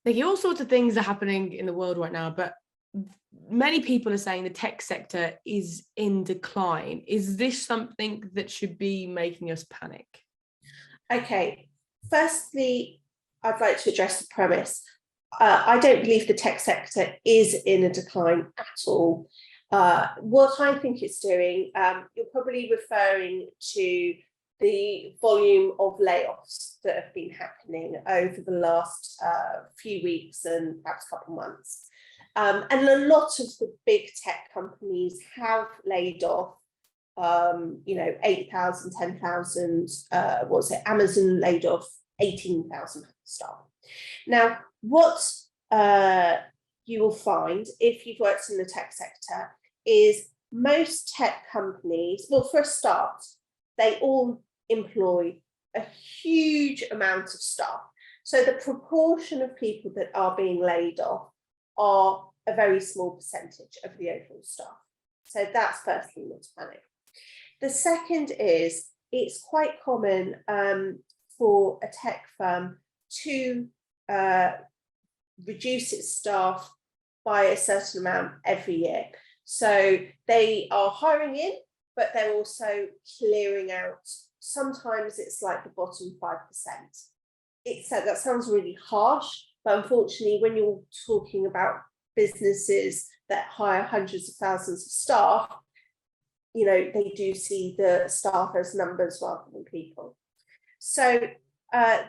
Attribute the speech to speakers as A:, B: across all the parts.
A: Like all sorts of things are happening in the world right now, but many people are saying the tech sector is in decline. Is this something that should be making us panic?
B: Okay, firstly, I'd like to address the premise. I don't believe the tech sector is in a decline at all. What I think it's doing, you're probably referring to the volume of layoffs that have been happening over the last few weeks and perhaps a couple of months. And a lot of the big tech companies have laid off 8,000, 10,000, what's it? Amazon laid off 18,000 staff. Now, what you will find if you've worked in the tech sector is most tech companies, well, for a start, they all employ a huge amount of staff. So the proportion of people that are being laid off are a very small percentage of the overall staff. So that's firstly not to panic. The second is it's quite common for a tech firm to reduce its staff by a certain amount every year. So they are hiring in, but they're also clearing out. Sometimes it's like the bottom 5%. That sounds really harsh, but unfortunately, when you're talking about businesses that hire hundreds of thousands of staff, they do see the staff as numbers rather than people. So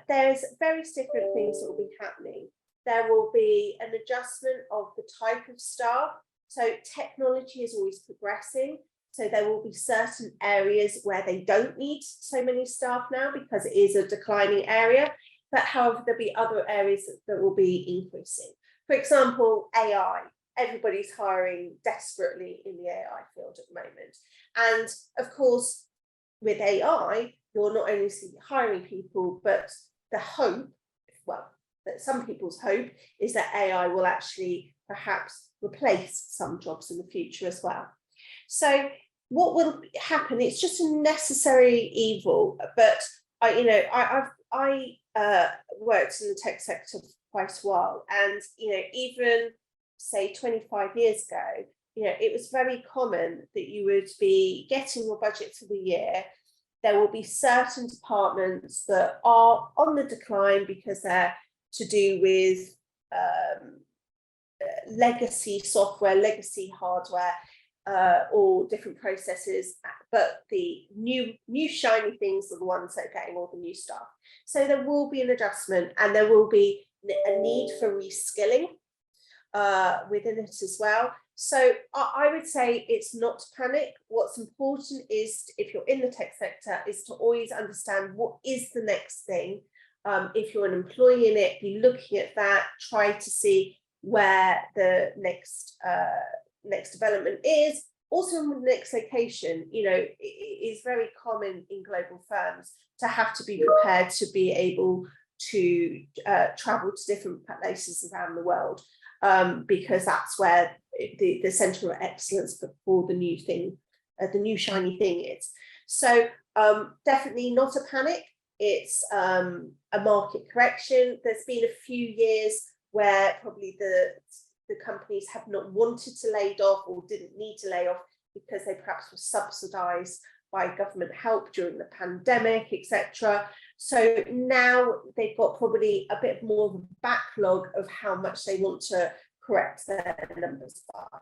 B: there's various different things that will be happening. There will be an adjustment of the type of staff. So technology is always progressing. So there will be certain areas where they don't need so many staff now because it is a declining area. But however, there'll be other areas that will be increasing. For example, AI. Everybody's hiring desperately in the AI field at the moment. And of course, with AI, you're not only hiring people, but the hope, that some people's hope is that AI will actually perhaps replace some jobs in the future as well. So what will happen? It's just a necessary evil. But I worked in the tech sector for quite a while, and even say 25 years ago, it was very common that you would be getting your budget for the year. There will be certain departments that are on the decline because they're to do with legacy software, legacy hardware, or different processes, but the new shiny things are the ones that are getting all the new stuff. So there will be an adjustment, and there will be a need for reskilling within it as well. So I would say it's not to panic. What's important is, if you're in the tech sector, is to always understand what is the next thing. If you're an employee in it, be looking at that, try to see where the next development is. Also, in the next location, it is very common in global firms to have to be prepared to be able to travel to different places around the world, because that's where the centre of excellence for the new thing, the new shiny thing is. So definitely not a panic. It's a market correction. There's been a few years where probably the companies have not wanted to lay off or didn't need to lay off because they perhaps were subsidised by government help during the pandemic, etc. So now they've got probably a bit more of a backlog of how much they want to correct their numbers by.